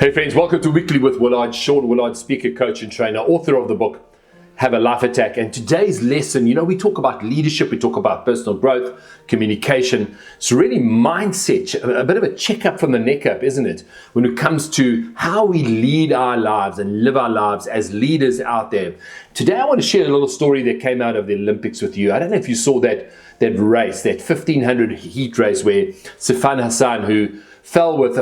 Hey friends, welcome to Weekly with Willard. Sean Willard, speaker, coach and trainer, author of the book, Have a Life Attack. And today's lesson, we talk about leadership, we talk about personal growth, communication. It's really mindset, a bit of a checkup from the neck up, isn't it? When it comes to how we lead our lives and live our lives as leaders out there. Today I want to share a little story that came out of the Olympics with you. I don't know if you saw that race, that 1500 heat race where Sifan Hassan, who fell with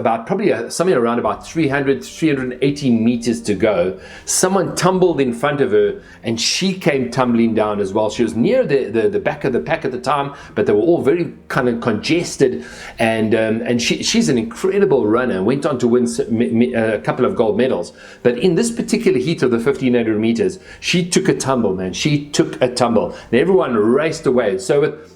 something around about 380 meters to go. Someone tumbled in front of her and she came tumbling down as well. She was near the back of the pack at the time, but they were all very kind of congested. And she's an incredible runner, went on to win a couple of gold medals. But in this particular heat of the 1500 meters, she took a tumble, man. She took a tumble. And everyone raced away. So with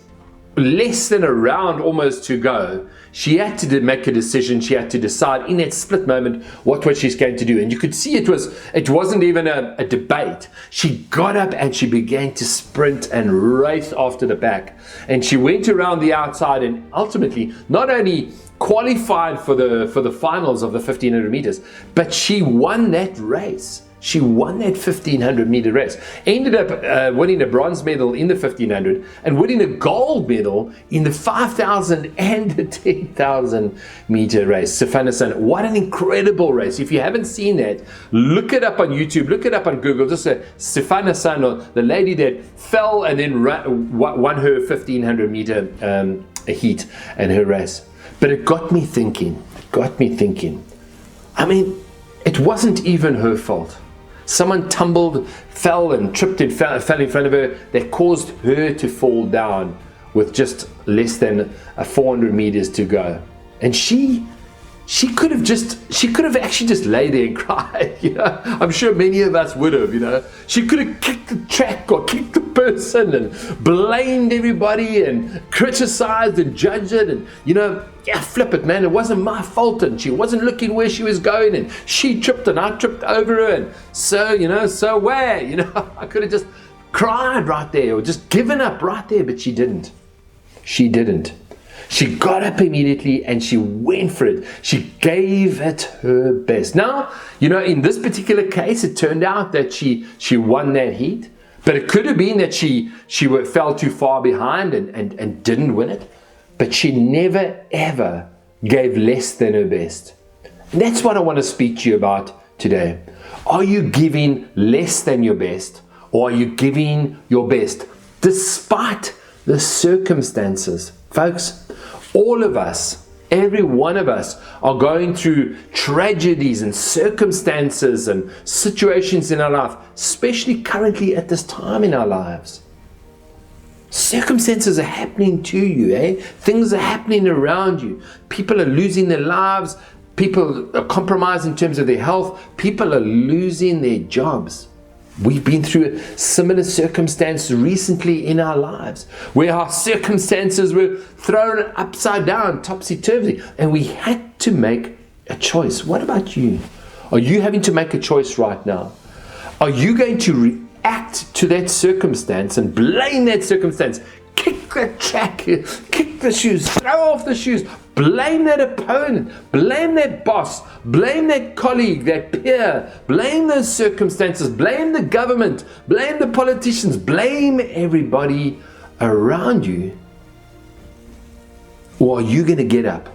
less than a round almost to go, she had to make a decision. She had to decide in that split moment what she's going to do. And you could see it wasn't even a debate. She got up and she began to sprint and race after the pack. And she went around the outside and ultimately not only qualified for the finals of the 1500 meters, but she won that race. She won that 1500 meter race, ended up winning a bronze medal in the 1500 and winning a gold medal in the 5000 and the 10,000 meter race. Sifan Hassan, what an incredible race. If you haven't seen that, look it up on YouTube, look it up on Google. Just say Sifan Hassan, or the lady that fell and then won her 1500 meter heat and her race. But it got me thinking. I mean, it wasn't even her fault. Someone fell and tripped and fell in front of her that caused her to fall down with just less than 400 meters to go. And she could have actually just lay there and cried, I'm sure many of us would have, She could have kicked the track or kicked the person and blamed everybody and criticized and judged it and, flip it, man, it wasn't my fault and she wasn't looking where she was going and she tripped and I tripped over her and so where, I could have just cried right there or just given up right there, but she didn't. She got up immediately and she went for it. She gave it her best. Now, in this particular case, it turned out that she won that heat, but it could have been that she fell too far behind and didn't win it. But she never ever gave less than her best. And that's what I want to speak to you about today. Are you giving less than your best, or are you giving your best despite the circumstances? Folks, all of us, every one of us are going through tragedies and circumstances and situations in our life, especially currently at this time in our lives. Circumstances are happening to you, Things are happening around you. People are losing their lives. People are compromised in terms of their health. People are losing their jobs. We've been through a similar circumstance recently in our lives, where our circumstances were thrown upside down, topsy-turvy, and we had to make a choice. What about you? Are you having to make a choice right now? Are you going to react to that circumstance and blame that circumstance? Kick that track, kick the shoes, throw off the shoes, blame that opponent, blame that boss, blame that colleague, that peer, blame those circumstances, blame the government, blame the politicians, blame everybody around you? Or are you going to get up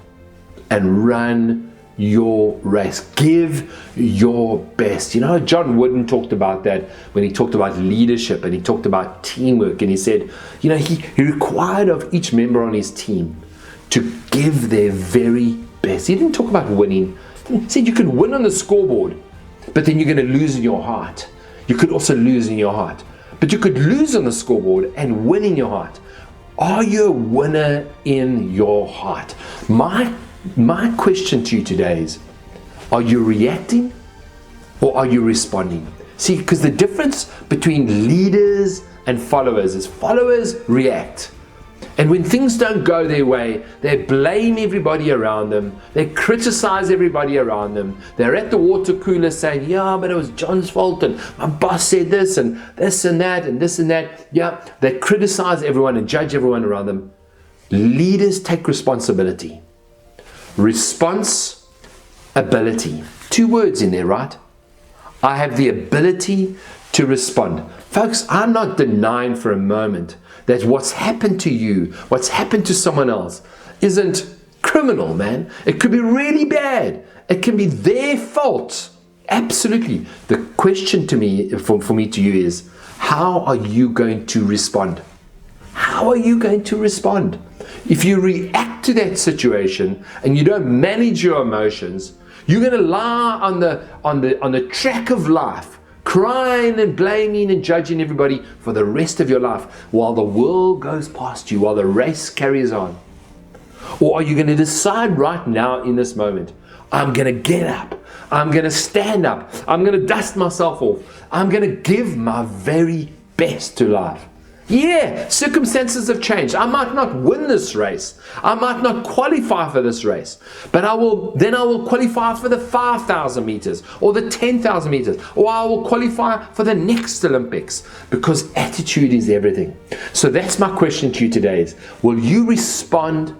and run your race? Give your best. John Wooden talked about that when he talked about leadership and he talked about teamwork, and he said, he required of each member on his team to give their very best. He didn't talk about winning. He said you could win on the scoreboard, but then you're going to lose in your heart. You could also lose in your heart, but you could lose on the scoreboard and win in your heart. Are you a winner in your heart? My question to you today is, are you reacting or are you responding? See, because the difference between leaders and followers is followers react. And when things don't go their way, they blame everybody around them. They criticize everybody around them. They're at the water cooler saying, yeah, but it was John's fault and my boss said this and this and that and this and that. Yeah, they criticize everyone and judge everyone around them. Leaders take responsibility. Responsibility. 2 words in there, right? I have the ability to respond. Folks, I'm not denying for a moment that what's happened to you, what's happened to someone else, isn't criminal, man. It could be really bad. It can be their fault. Absolutely. The question to me, for me to you is, how are you going to respond? How are you going to respond? If you react to that situation and you don't manage your emotions, you're going to lie on the track of life, crying and blaming and judging everybody for the rest of your life while the world goes past you, while the race carries on. Or are you going to decide right now in this moment, I'm going to get up, I'm going to stand up, I'm going to dust myself off, I'm going to give my very best to life. Yeah, circumstances have changed. I might not win this race. I might not qualify for this race. But I will qualify for the 5,000 meters or the 10,000 meters, or I will qualify for the next Olympics, because attitude is everything. So that's my question to you today is, will you respond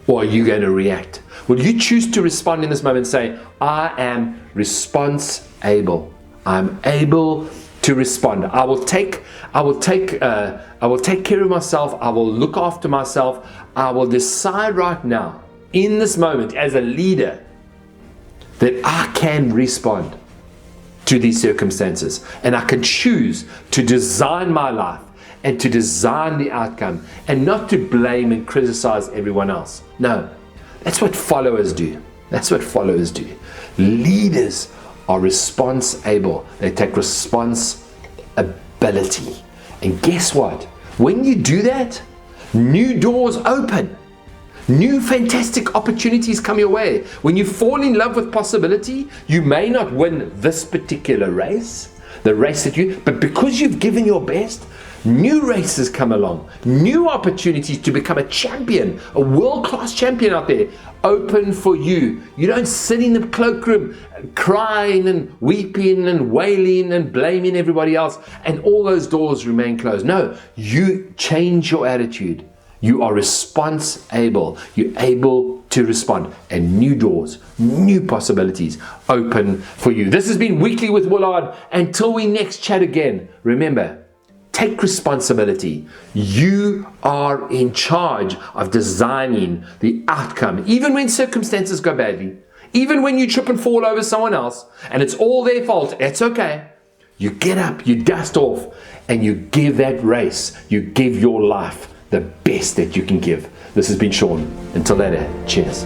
or are you going to react? Will you choose to respond in this moment and say, I am response-able. I'm able to respond. I will take care of myself. I will look after myself. I will decide right now, in this moment, as a leader, that I can respond to these circumstances, and I can choose to design my life and to design the outcome, and not to blame and criticize everyone else. No, that's what followers do. That's what followers do. Leaders are response-able. They take responsibility. And guess what? When you do that, new doors open. New fantastic opportunities come your way. When you fall in love with possibility, you may not win this particular race, the race but because you've given your best, new races come along, new opportunities to become a champion, a world-class champion out there, open for you. You don't sit in the cloakroom crying and weeping and wailing and blaming everybody else and all those doors remain closed. No, you change your attitude. You are response-able. You're able to respond, and new doors, new possibilities open for you. This has been Weekly with Willard. Until we next chat again, remember, take responsibility. You are in charge of designing the outcome. Even when circumstances go badly, even when you trip and fall over someone else and it's all their fault, it's okay. You get up, you dust off, and you give that race, you give your life the best that you can give. This has been Sean. Until later, cheers.